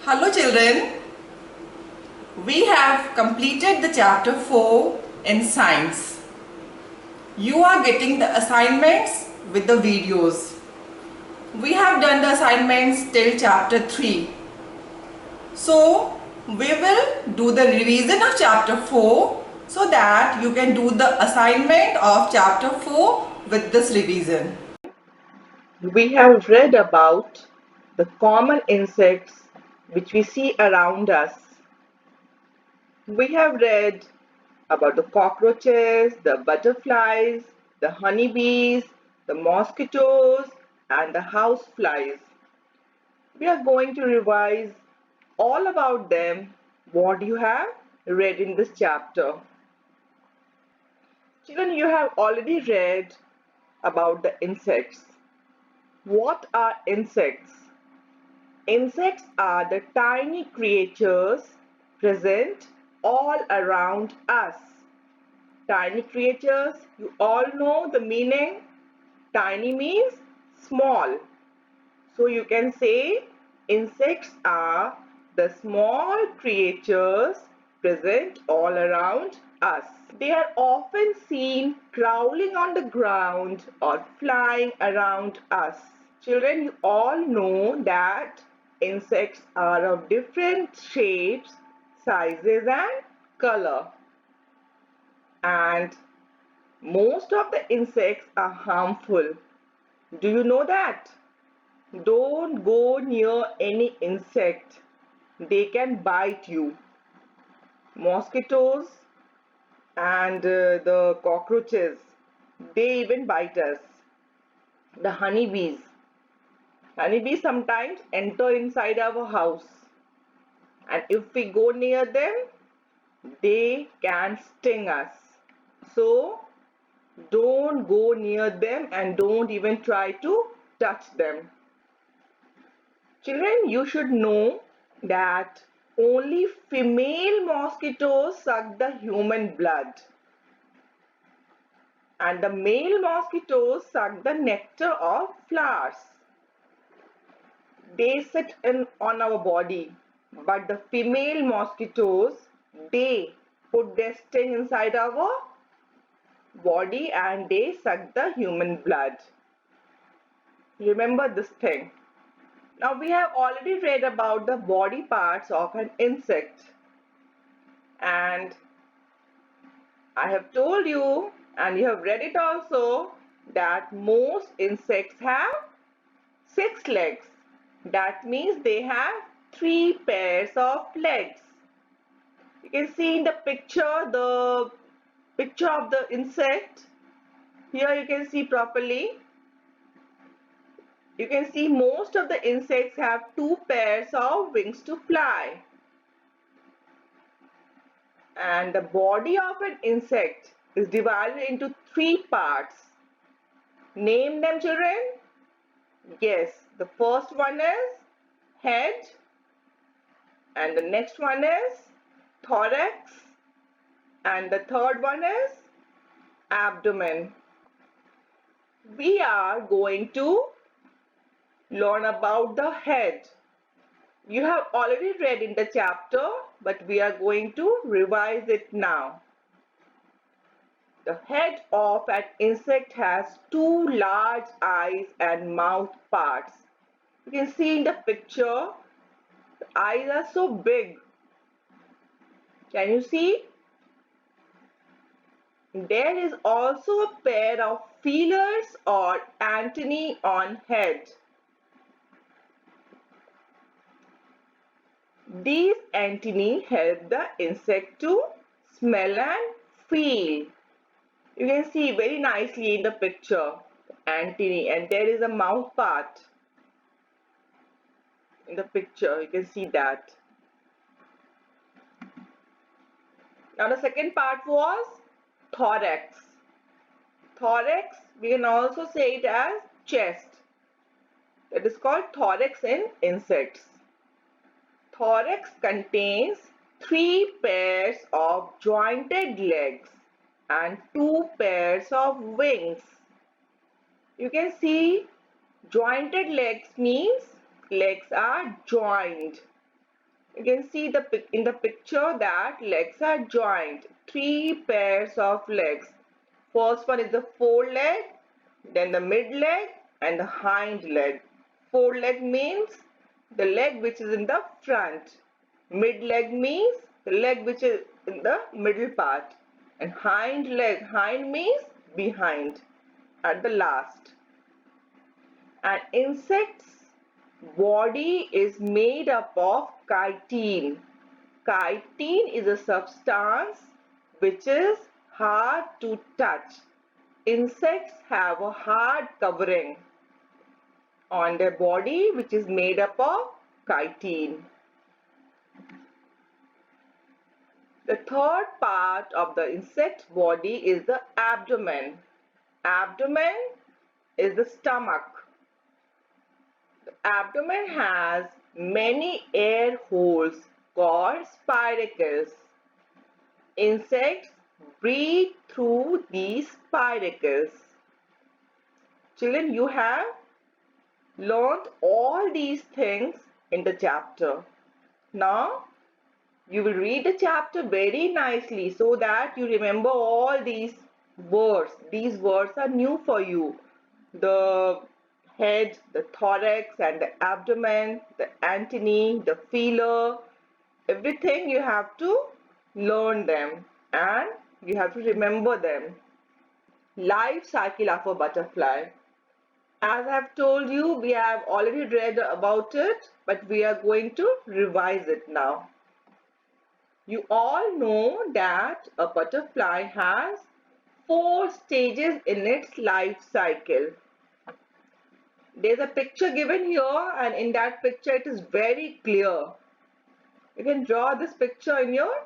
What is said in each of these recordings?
Hello children, we have completed the chapter 4 in science. You are getting the assignments with the videos. We have done the assignments till chapter 3. So we will do the revision of chapter 4 so that you can do the assignment of chapter 4 with this revision. We have read about the common insects which we see around us. We have read about the cockroaches, the butterflies, the honeybees, the mosquitoes, and the houseflies. We are going to revise all about them, what you have read in this chapter. Children, you have already read about the insects. What are insects? Insects are the tiny creatures present all around us. Tiny creatures, you all know the meaning. Tiny means small. So you can say insects are the small creatures present all around us. They are often seen crawling on the ground or flying around us. Children, you all know that insects are of different shapes, sizes and color. And most of the insects are harmful. Do you know that? Don't go near any insect. They can bite you. Mosquitoes and the cockroaches, they even bite us. The honeybees. Honeybees sometimes enter inside our house, and if we go near them, they can sting us. So don't go near them and don't even try to touch them. Children, you should know that only female mosquitoes suck the human blood, and the male mosquitoes suck the nectar of flowers. They sit on our body, but the female mosquitoes, they put their sting inside our body and they suck the human blood. Remember this thing. Now we have already read about the body parts of an insect, and I have told you, and you have read it also, that most insects have 6 legs. That means they have 3 pairs of legs. You can see in the picture of the insect. Here you can see properly. You can see most of the insects have 2 pairs of wings to fly. And the body of an insect is divided into 3 parts. Name them, children. Yes, the first one is head, and the next one is thorax, and the third one is abdomen. We are going to learn about the head. You have already read in the chapter, but we are going to revise it now. The head of an insect has 2 large eyes and mouth parts. You can see in the picture, the eyes are so big. Can you see? There is also a pair of feelers or antennae on head. These antennae help the insect to smell and feel. You can see very nicely in the picture, antennae, and there is a mouth part. In the picture, you can see that. Now the second part was thorax. Thorax, we can also say it as chest. It is called thorax in insects. Thorax contains 3 pairs of jointed legs and 2 pairs of wings. You can see jointed legs means legs are joined. You can see in the picture that legs are joined. Three pairs of legs. First one is the foreleg, then the mid leg and the hind leg. Foreleg means the leg which is in the front. Mid leg means the leg which is in the middle part. And hind means behind at the last. An insect's body is made up of chitin. Chitin is a substance which is hard to touch. Insects have a hard covering on their body which is made up of chitin. The third part of the insect body is the abdomen. Abdomen is the stomach. The abdomen has many air holes called spiracles. Insects breathe through these spiracles. Children, you have learned all these things in the chapter. Now, you will read the chapter very nicely so that you remember all these words. These words are new for you. The head, the thorax and the abdomen, the antennae, the feeler, everything you have to learn them and you have to remember them. Life cycle of a butterfly. As I have told you, we have already read about it, but we are going to revise it now. You all know that a butterfly has 4 stages in its life cycle. There's a picture given here and in that picture it is very clear. You can draw this picture in your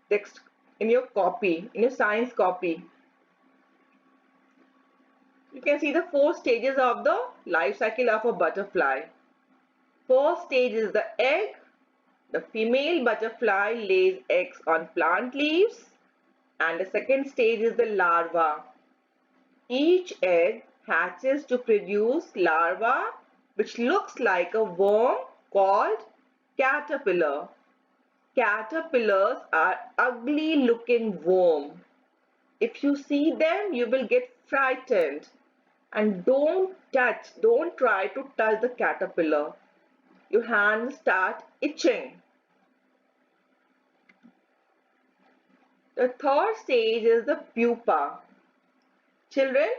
text, in your copy, in your science copy. You can see the 4 stages of the life cycle of a butterfly. First stage is the egg. The female butterfly lays eggs on plant leaves. And the second stage is the larva. Each egg hatches to produce larva which looks like a worm called caterpillar. Caterpillars are ugly looking worms. If you see them, you will get frightened. And don't try to touch the caterpillar. Your hands start itching. The third stage is the pupa. Children,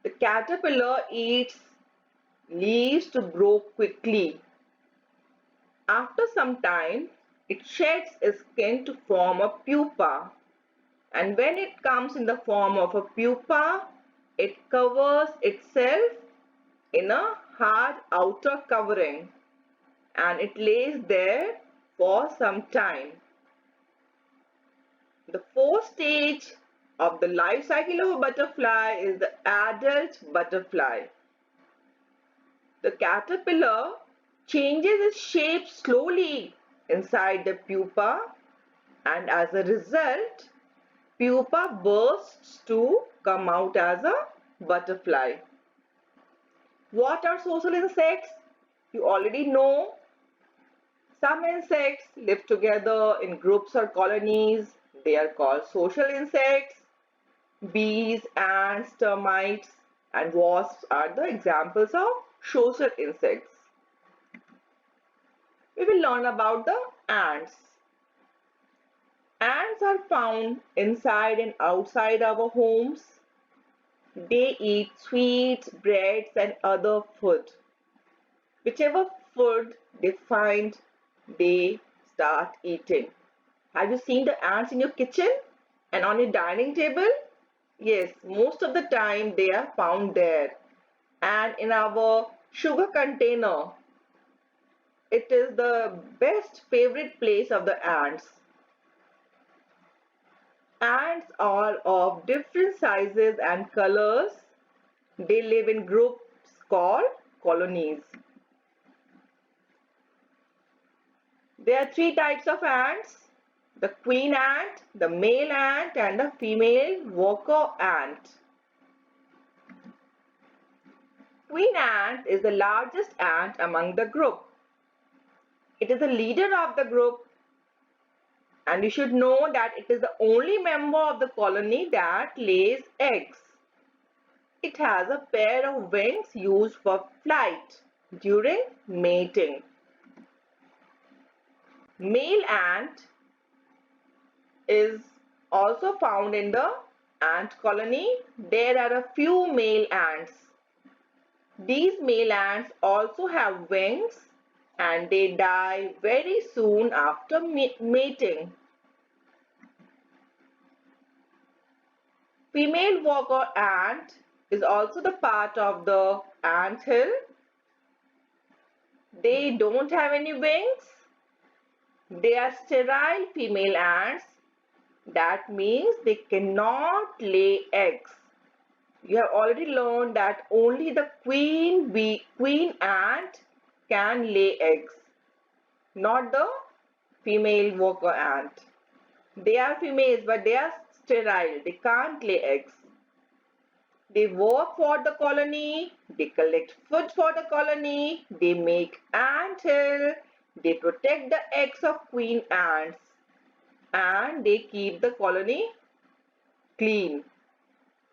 the caterpillar eats leaves to grow quickly. After some time, it sheds its skin to form a pupa. And when it comes in the form of a pupa, it covers itself in a hard outer covering and it lays there for some time. The fourth stage of the life cycle of a butterfly is the adult butterfly. The caterpillar changes its shape slowly inside the pupa and as a result, pupa bursts to come out as a butterfly. What are social insects? You already know. Some insects live together in groups or colonies. They are called social insects. Bees, ants, termites, and wasps are the examples of social insects. We will learn about the ants. Ants are found inside and outside our homes. They eat sweets, breads, and other food. Whichever food they find, they start eating. Have you seen the ants in your kitchen and on your dining table? Yes, most of the time they are found there. And in our sugar container, it is the best favorite place of the ants. Ants are of different sizes and colors. They live in groups called colonies. There are 3 types of ants: the queen ant, the male ant, and the female worker ant. Queen ant is the largest ant among the group. It is the leader of the group, and you should know that it is the only member of the colony that lays eggs. It has a pair of wings used for flight during mating. Male ant is also found in the ant colony. There are a few male ants. These male ants also have wings and they die very soon after mating. Female worker ant is also the part of the ant hill. They don't have any wings. They are sterile female ants. That means they cannot lay eggs. You have already learned that only the queen ant can lay eggs, not the female worker ant. They are females, but they are sterile. They can't lay eggs. They work for the colony. They collect food for the colony. They make ant hill. They protect the eggs of queen ants. And they keep the colony clean.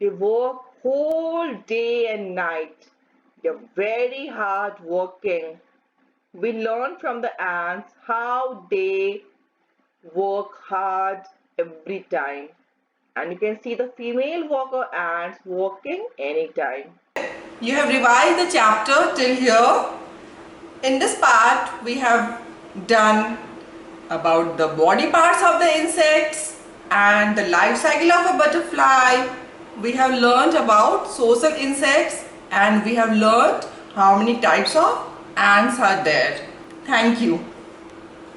They work whole day and night. They're very hard working. We learn from the ants how they work hard every time. And you can see the female worker ants working anytime. You have revised the chapter till here. In this part, we have done about the body parts of the insects and the life cycle of a butterfly. We have learned about social insects and we have learned how many types of ants are there. Thank you.